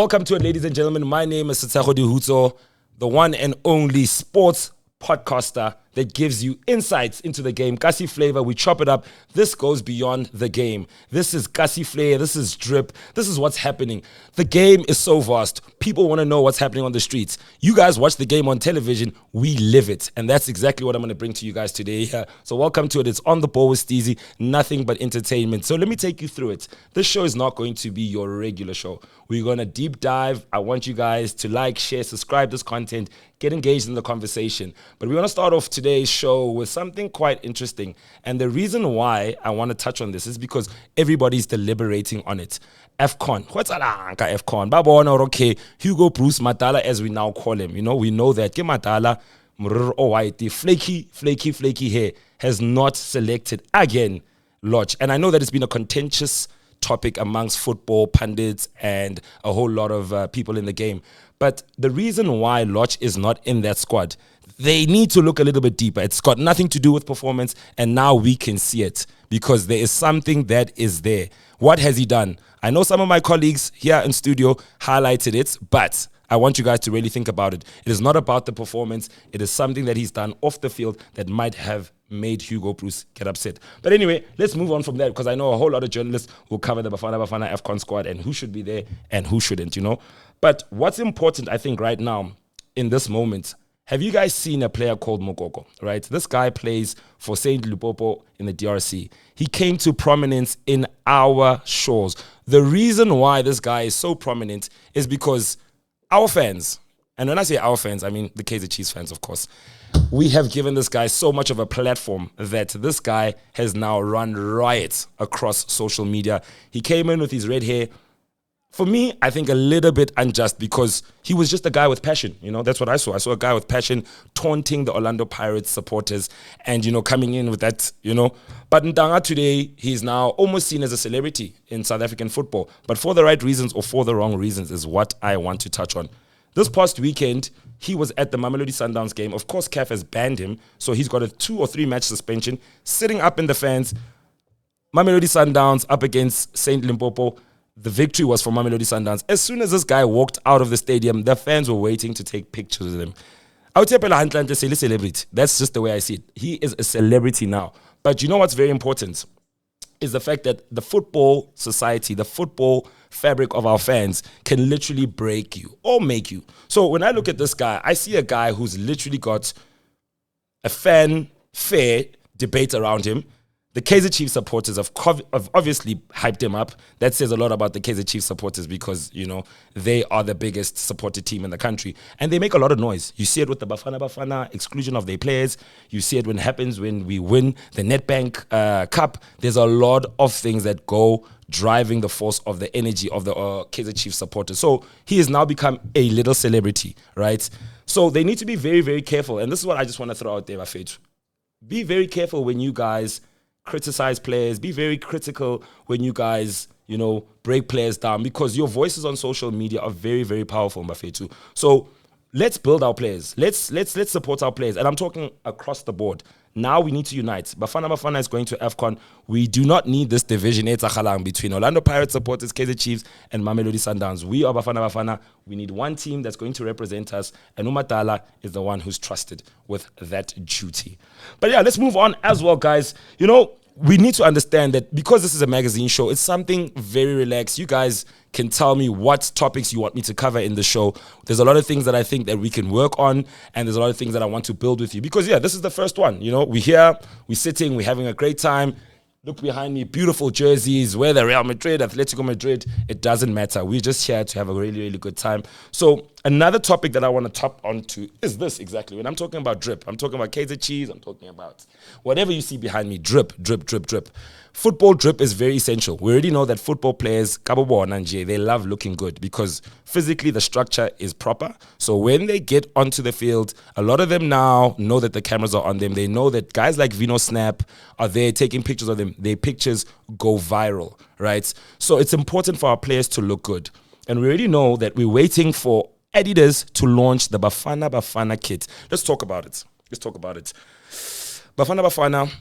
Welcome to it, ladies and gentlemen. My name is Setsego Dihutso, the one and only sports podcaster that gives you insights into the game. Kasi flavor, we chop it up. This goes beyond the game. This is Kasi flair, this is drip, this is what's happening. The game is so vast. People want to know what's happening on the streets. You guys watch the game on television, we live it. And that's exactly what I'm going to bring to you guys today. So welcome to it. It's On the Ball with Steezy, nothing but entertainment. So let me take you through it. This show is not going to be your regular show. We're going to deep dive. I want you guys to like, share, subscribe this content, get engaged in the conversation. But we want to start off today's show with something quite interesting. And the reason why I want to touch on this is because everybody's deliberating on it. AFCON. What's AFCON? Babona, okay, Hugo Bruce Matala, as we now call him. You know, we know that Ke Matala, the flaky hair, has not selected again Lorch. And I know that it's been a contentious topic amongst football pundits and a whole lot of people in the game. But the reason why Lorch is not in that squad, they need to look a little bit deeper. It's got nothing to do with performance, and now we can see it because there is something that is there. What has he done? I know some of my colleagues here in studio highlighted it, but I want you guys to really think about it. It is not about the performance. It is something that he's done off the field that might have made Hugo Bruce get upset. But anyway, let's move on from that because I know a whole lot of journalists will cover the Bafana Bafana AFCON squad and who should be there and who shouldn't, you know. But what's important, I think, right now in this moment, have you guys seen a player called Mukoko, right? This guy plays for Saint Lupopo in the DRC. He came to prominence in our shores. The reason why this guy is so prominent is because our fans, and when I say our fans, I mean the Kaizer Chiefs fans, of course, we have given this guy so much of a platform that this guy has now run riot across social media. He came in with his red hair. For me, I think a little bit unjust because he was just a guy with passion. You know, that's what I saw. I saw a guy with passion taunting the Orlando Pirates supporters and, you know, coming in with that, you know. But Ntanga today, he's now almost seen as a celebrity in South African football. But for the right reasons or for the wrong reasons is what I want to touch on. This past weekend, he was at the Mamelodi Sundowns game. Of course, CAF has banned him, so he's got a 2 or 3 match suspension, sitting up in the fans. Mamelodi Sundowns up against Saint Limpopo. The victory was for Mamelodi Sundowns. As soon as this guy walked out of the stadium, the fans were waiting to take pictures with him. I would say celebrity. That's just the way I see it. He is a celebrity now. But you know what's very important is the fact that the football society, the football fabric of our fans can literally break you or make you. So when I look at this guy, I see a guy who's literally got a fan-fair debate around him. The Kaizer Chiefs supporters have obviously hyped him up. That says a lot about the Kaizer Chiefs supporters because, you know, they are the biggest supported team in the country. And they make a lot of noise. You see it with the Bafana Bafana exclusion of their players. You see it when it happens when we win the Nedbank Cup. There's a lot of things that go driving the force of the energy of the Kaizer Chiefs supporters. So he has now become a little celebrity, right? So they need to be very, very careful. And this is what I just want to throw out there, Bafet. Be very careful when you guys criticize players. Be very critical when you guys, you know, break players down because your voices on social media are very, very powerful, Mbafetu. So let's build our players. Let's support our players. And I'm talking across the board. Now we need to unite. Bafana Bafana is going to AFCON. We do not need this division between Orlando Pirates supporters, Kaizer Chiefs, and Mamelodi Sundowns. We are Bafana Bafana. We need one team that's going to represent us, and Umatala is the one who's trusted with that duty. But yeah, let's move on as well, guys. You know, we need to understand that because this is a magazine show, it's something very relaxed. You guys can tell me what topics you want me to cover in the show. There's a lot of things that I think that we can work on, and there's a lot of things that I want to build with you. Because, yeah, this is the first one. You know, we're here, we're sitting, we're having a great time. Look behind me, beautiful jerseys, whether Real Madrid, Atletico Madrid, it doesn't matter. We're just here to have a really, really good time. So another topic that I want to tap onto is this exactly. When I'm talking about drip, I'm talking about Kaizer Chiefs, I'm talking about whatever you see behind me, drip, drip, drip, drip. Football drip is very essential. We already know that football players, Kabobo and Nanje, they love looking good because physically the structure is proper. So when they get onto the field, a lot of them now know that the cameras are on them. They know that guys like Vino Snap are there taking pictures of them. Their pictures go viral, right? So it's important for our players to look good. And we already know that we're waiting for Adidas to launch the Bafana Bafana kit. Let's talk about it. Bafana Bafana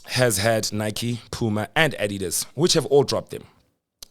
has had Nike, Puma, and Adidas, which have all dropped them.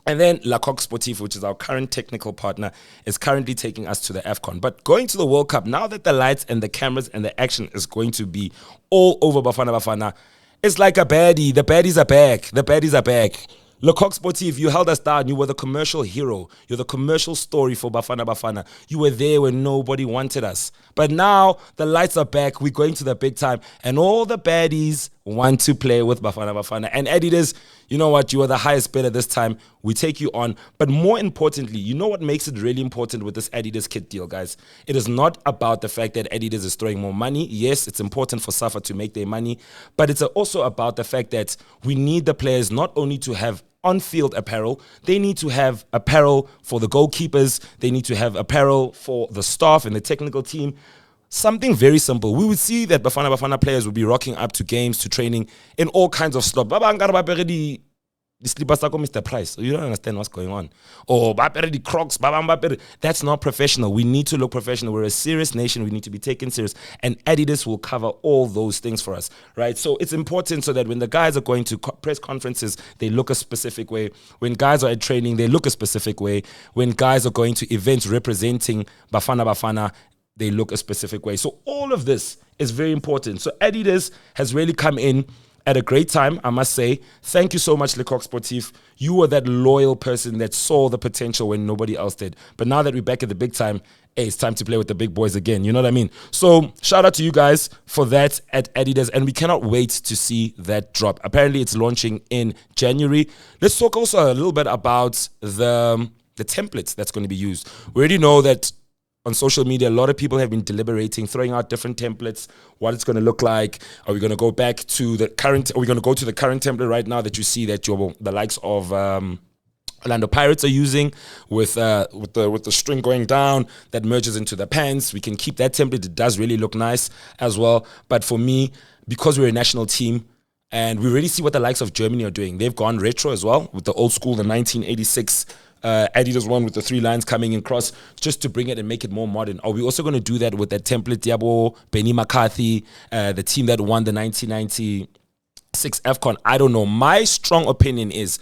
And then La Coque Sportif, which is our current technical partner, is currently taking us to the AFCON. But going to the World Cup, now that the lights and the cameras and the action is going to be all over Bafana Bafana, it's like a baddie. The baddies are back. The baddies are back. Le Coq Sportif, you held us down. You were the commercial hero. You're the commercial story for Bafana Bafana. You were there when nobody wanted us. But now the lights are back. We're going to the big time. And all the baddies want to play with Bafana Bafana. And Adidas, you know what? You are the highest bidder this time. We take you on. But more importantly, you know what makes it really important with this Adidas kit deal, guys? It is not about the fact that Adidas is throwing more money. Yes, it's important for Safa to make their money. But it's also about the fact that we need the players not only to have on-field apparel, they need to have apparel for the goalkeepers, they need to have apparel for the staff and the technical team. Something very simple. We would see that Bafana Bafana players would be rocking up to games, to training in all kinds of stuff. The slippers are Mr. Price. You don't understand what's going on. Or the Crocs. That's not professional. We need to look professional. We're a serious nation. We need to be taken serious. And Adidas will cover all those things for us, right? So it's important so that when the guys are going to press conferences, they look a specific way. When guys are at training, they look a specific way. When guys are going to events representing Bafana Bafana, they look a specific way. So all of this is very important. So Adidas has really come in at a great time, I must say. Thank you so much, Le Coq Sportif. You were that loyal person that saw the potential when nobody else did. But now that we're back at the big time, hey, it's time to play with the big boys again. You know what I mean? So shout out to you guys for that at Adidas. And we cannot wait to see that drop. Apparently, it's launching in January. Let's talk also a little bit about the templates that's going to be used. We already know that on social media, a lot of people have been deliberating, throwing out different templates, what it's going to look like. Are we going to go back to the current? Are we going to go to the current template right now that you see that the likes of Orlando Pirates are using with the string going down that merges into the pants? We can keep that template. It does really look nice as well. But for me, because we're a national team, and we already see what the likes of Germany are doing. They've gone retro as well with the old school, the 1986 Adidas one with the 3 lines coming across, just to bring it and make it more modern. Are we also going to do that with that template, Diabo, Benny McCarthy, the team that won the 1996 AFCON? I don't know. My strong opinion is,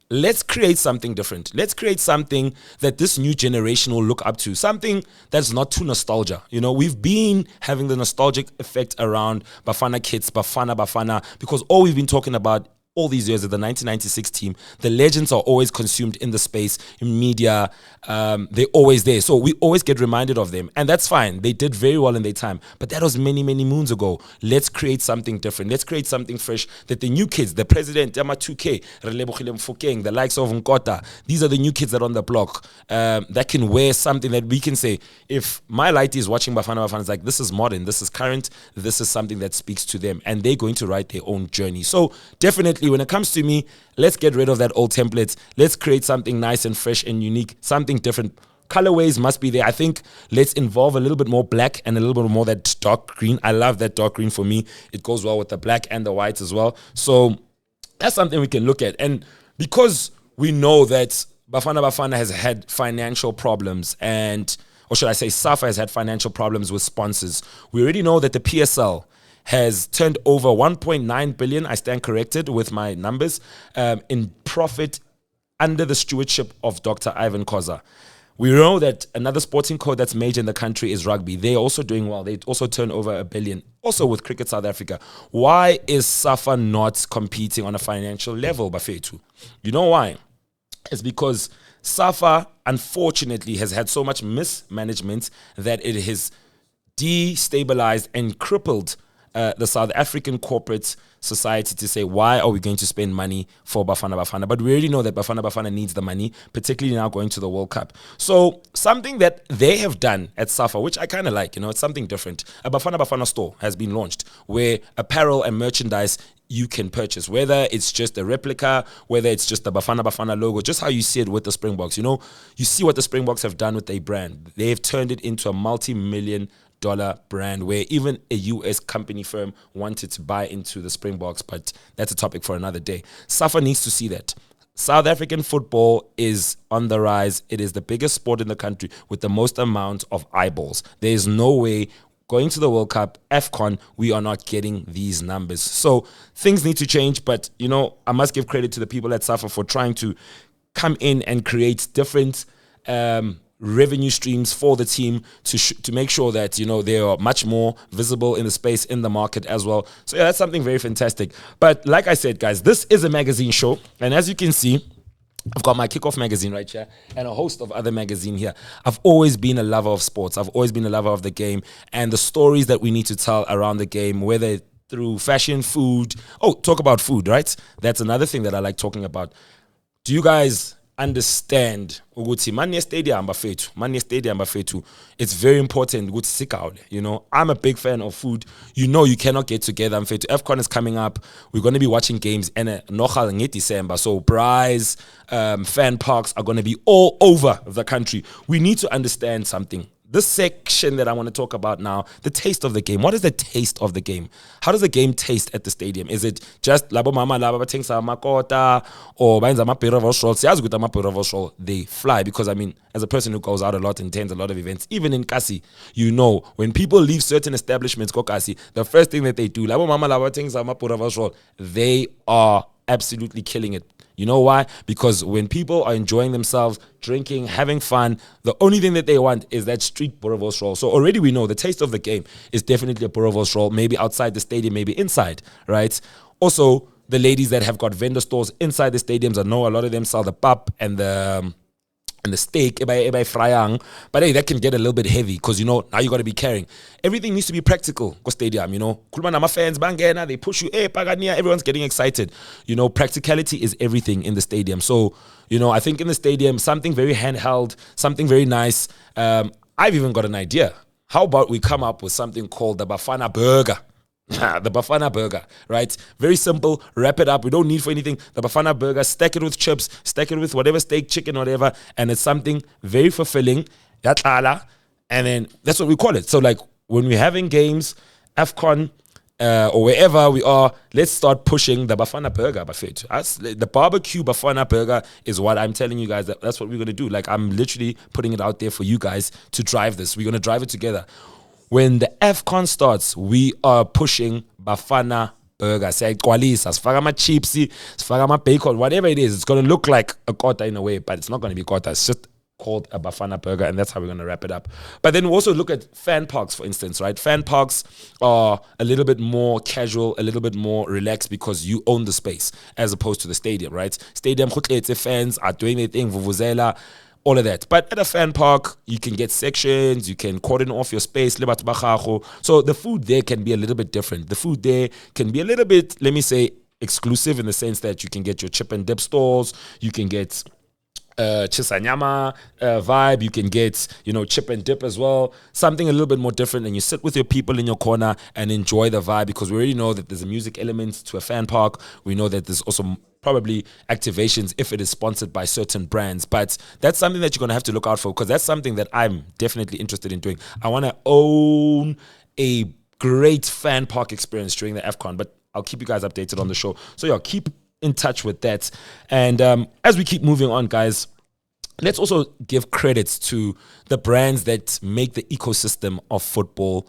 let's create something different. Let's create something that this new generation will look up to. Something that's not too nostalgia. You know, we've been having the nostalgic effect around Bafana kits, Bafana Bafana, because all we've been talking about all these years of the 1996 team, the legends are always consumed in the space, in media. They're always there. So we always get reminded of them. And that's fine. They did very well in their time. But that was many, many moons ago. Let's create something different. Let's create something fresh that the new kids, the president, Yama 2K, the likes of Nkota, these are the new kids that are on the block that can wear something that we can say, if my light is watching Bafana Bafana, it's like, this is modern, this is current, this is something that speaks to them. And they're going to write their own journey. So definitely, when it comes to me, let's get rid of that old template. Let's create something nice and fresh and unique, something different. Colorways must be there. I think let's involve a little bit more black and a little bit more that dark green. I love that dark green for me. It goes well with the black and the white as well. So that's something we can look at. And because we know that Bafana Bafana has had financial problems, and, or should I say Safa has had financial problems with sponsors, we already know that the PSL has turned over 1.9 billion, I stand corrected with my numbers, in profit under the stewardship of Dr. Ivan Khoza. We know that another sporting code that's major in the country is rugby. They're also doing well. They also turn over 1 billion, also with Cricket South Africa. Why is Safa not competing on a financial level, Bafetu? You know why? It's because Safa, unfortunately, has had so much mismanagement that it has destabilized and crippled the South African corporate society to say, why are we going to spend money for Bafana Bafana? But we already know that Bafana Bafana needs the money, particularly now going to the World Cup. So something that they have done at Safa, which I kind of like, you know, it's something different. A Bafana Bafana store has been launched where apparel and merchandise you can purchase, whether it's just a replica, whether it's just the Bafana Bafana logo, just how you see it with the Springboks. You know, you see what the Springboks have done with their brand. They've turned it into a multi-million-dollar brand where even a US company firm wanted to buy into the Springboks, but that's a topic for another day. Safa needs to see that. South African football is on the rise. It is the biggest sport in the country with the most amount of eyeballs. There is no way going to the World Cup, AFCON, we are not getting these numbers. So things need to change, but, you know, I must give credit to the people at Safa for trying to come in and create different revenue streams for the team to make sure that, you know, they are much more visible in the space, in the market as well. So yeah, that's something very fantastic. But like I said, guys, this is a magazine show. And as you can see, I've got my Kickoff magazine right here and a host of other magazines here. I've always been a lover of sports. I've always been a lover of the game and the stories that we need to tell around the game, whether through fashion, food. Oh, talk about food, right? That's another thing that I like talking about. Do you guys understand ukuthi manje stadium bafethu, it's very important ukuthi sikawule. You know, I'm a big fan of food. You know, you cannot get together. Mfethu, AFCON is coming up. We're going to be watching games and nogal in December. So braais, fan parks are going to be all over the country. We need to understand something. This section that I want to talk about now, the taste of the game. What is the taste of the game? How does the game taste at the stadium? Is it just labo mama labo batengisa makota or bayenza amabhero voshol? Siyazi ukuthi amabhero voshol they fly, because I mean, as a person who goes out a lot and attends a lot of events, even in Kasi, you know, when people leave certain establishments go Kasi, the first thing that they do, labo mama labo batengisa amabhero voshol, they are absolutely killing it. You know why? Because when people are enjoying themselves, drinking, having fun, the only thing that they want is that street boerewors roll. So already we know the taste of the game is definitely a boerewors roll, maybe outside the stadium, maybe inside, right? Also, the ladies that have got vendor stores inside the stadiums, I know a lot of them sell the pap and the steak, but hey, that can get a little bit heavy because, you know, now you got to be carrying. Everything needs to be practical. Go stadium, you know. Kulman fans, bangena, they push you, pagania, everyone's getting excited. You know, practicality is everything in the stadium. So, you know, I think in the stadium, something very handheld, something very nice. I've even got an idea. How about we come up with something called the Bafana Burger? The Bafana Burger, right? Very simple. Wrap it up. We don't need for anything. The Bafana Burger, stack it with chips, stack it with whatever steak, chicken, whatever, and it's something very fulfilling. And then that's what we call it. So like when we're having games, AFCON, or wherever we are, let's start pushing the Bafana Burger buffet. The barbecue Bafana Burger is what I'm telling you guys. That's what we're going to do. Like I'm literally putting it out there for you guys to drive this. We're going to drive it together. When the AFCON starts, we are pushing Bafana Burger. Siyayigcwalisa, sifaka ama-chipsy, sifaka ama-bacon, whatever it is. It's going to look like a kota in a way, but it's not going to be kota. It's just called a Bafana Burger, and that's how we're going to wrap it up. But then we also look at fan parks, for instance, right? Fan parks are a little bit more casual, a little bit more relaxed because you own the space as opposed to the stadium, right? Stadium, fans are doing their thing, vuvuzela, all of that. But at a fan park, you can get sections, you can cordon off your space. So the food there can be a little bit different. The food there can be a little bit, let me say, exclusive in the sense that you can get your chip and dip stalls, you can get chisanyama vibe, you can get, you know, chip and dip as well, something a little bit more different, and you sit with your people in your corner and enjoy the vibe, because we already know that there's a music element to a fan park. We know that there's also probably activations if it is sponsored by certain brands, but that's something that you're going to have to look out for, because that's something that I'm definitely interested in doing. I want to own a great fan park experience during the AFCON, but I'll keep you guys updated on the show. So yeah, keep in touch with that. And as we keep moving on, guys, let's also give credits to the brands that make the ecosystem of football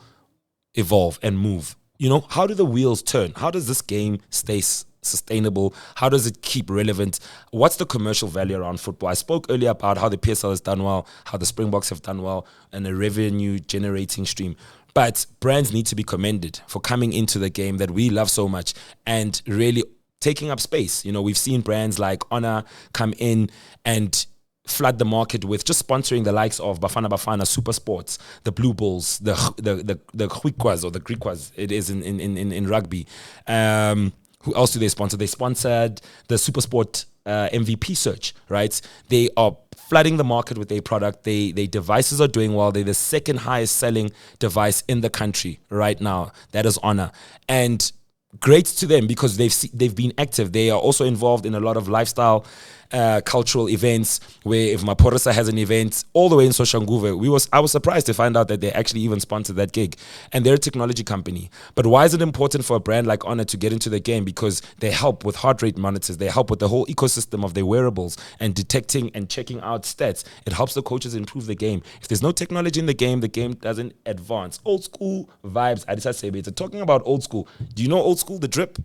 evolve and move. You know, how do the wheels turn? How does this game stay sustainable? How does it keep relevant? What's the commercial value around football? I spoke earlier about how the PSL has done well, how the Springboks have done well, and a revenue generating stream. But brands need to be commended for coming into the game that we love so much and really taking up space. You know, we've seen brands like Honor come in and flood the market with just sponsoring the likes of Bafana Bafana, Super Sports, the Blue Bulls, the Griquas or the Griquas, it is in rugby. Who else do they sponsor? They sponsored the Super Sport MVP search, right? They are flooding the market with their product. Their devices are doing well. They're the second highest selling device in the country right now. That is Honor. And great to them because they've been active. They are also involved in a lot of lifestyle cultural events, where if Maporisa has an event all the way in Soshanguve, I was surprised to find out that they actually even sponsored that gig, and they're a technology company. But why is it important for a brand like Honor to get into the game? Because they help with heart rate monitors, they help with the whole ecosystem of their wearables and detecting and checking out stats. It helps the coaches improve the game. If there's no technology in the game doesn't advance. Old school vibes. Adidas and Bafana, talking about old school, do you know old school, the drip?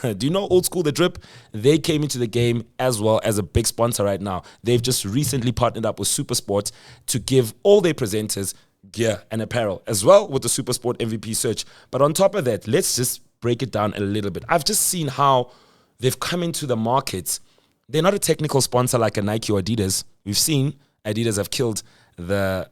Do you know Old School, the drip? They came into the game as well as a big sponsor right now. They've just recently partnered up with Supersport to give all their presenters gear and apparel, as well with the Supersport MVP search. But on top of that, let's just break it down a little bit. I've just seen how they've come into the market. They're not a technical sponsor like a Nike or Adidas. We've seen Adidas have killed the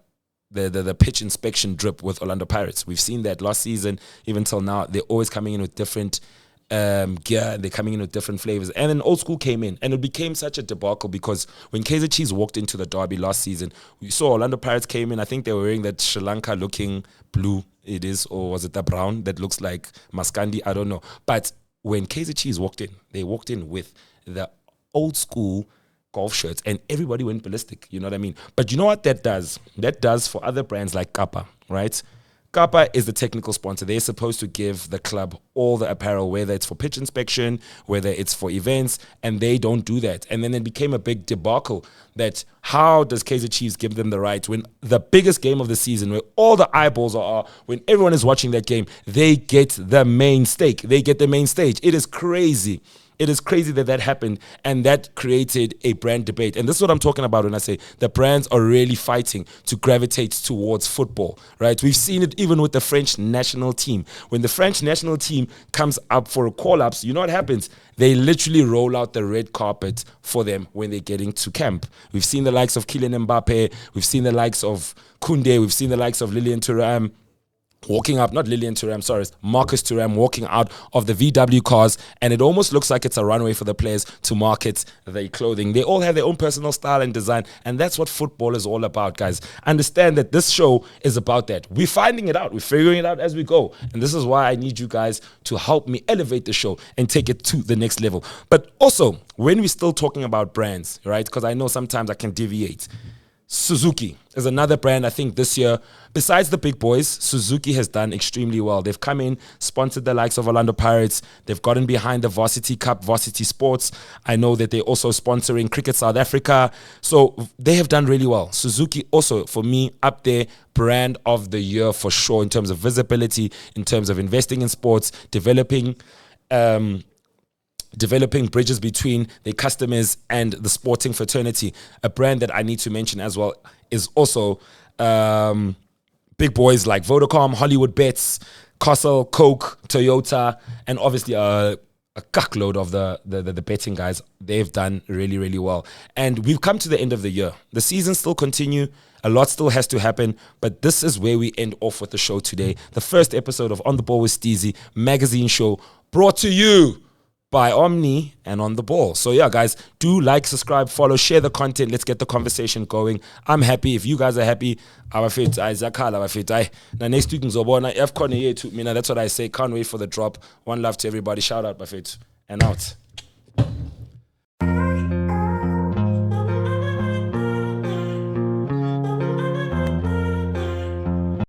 pitch inspection drip with Orlando Pirates. We've seen that last season, even till now. They're always coming in with different gear. They're coming in with different flavors. And then Old School came in, and it became such a debacle because when Kaizer Chiefs walked into the derby last season, we saw Orlando Pirates came in. I think they were wearing that Sri Lanka looking blue, it is, or was it the brown that looks like Maskandi? I don't know. But when Kaizer Chiefs walked in, they walked in with the Old School golf shirts, and everybody went ballistic. You know what I mean? But you know what that does? That does for other brands like Kappa, right? Kappa is the technical sponsor. They're supposed to give the club all the apparel, whether it's for pitch inspection, whether it's for events, and they don't do that. And then it became a big debacle that how does Kaizer Chiefs give them the right when the biggest game of the season, where all the eyeballs are, when everyone is watching that game, they get the main stake. They get the main stage. It is crazy. It is crazy that happened, and that created a brand debate. And this is what I'm talking about when I say the brands are really fighting to gravitate towards football, right? We've seen it even with the French national team. When the French national team comes up for a call-ups, you know what happens? They literally roll out the red carpet for them when they're getting to camp. We've seen the likes of Kylian Mbappe. We've seen the likes of Koundé. We've seen the likes of Lilian Thuram walking up, not Lilian Thuram, sorry, it's Marcus Thuram walking out of the VW cars, and it almost looks like it's a runway for the players to market their clothing. They all have their own personal style and design, and that's what football is all about, guys. Understand that this show is about that. We're finding it out. We're figuring it out as we go, and this is why I need you guys to help me elevate the show and take it to the next level. But also, when we're still talking about brands, right, because I know sometimes I can deviate, Suzuki is another brand. I think this year, besides the big boys, Suzuki has done extremely well. They've come in, sponsored the likes of Orlando Pirates. They've gotten behind the Varsity Cup, Varsity Sports. I know that they're also sponsoring Cricket South Africa. So they have done really well. Suzuki also, for me, up there, brand of the year for sure in terms of visibility, in terms of investing in sports, developing bridges between their customers and the sporting fraternity. A brand that I need to mention as well is also big boys like Vodacom, Hollywood Bets, Castle, Coke, Toyota, and obviously a cuckload of the betting guys. They've done really, really well. And we've come to the end of the year. The season still continue. A lot still has to happen, but this is where we end off with the show today. The first episode of On the Ball with Steezy magazine show, brought to you by Omni and On the Ball. So yeah, guys, do like, subscribe, follow, share the content. Let's get the conversation going. I'm happy. If you guys are happy, next week ngizobona AFCON yethu. Mina, that's what I say. Can't wait for the drop. One love to everybody. Shout out, Bafethu. And out.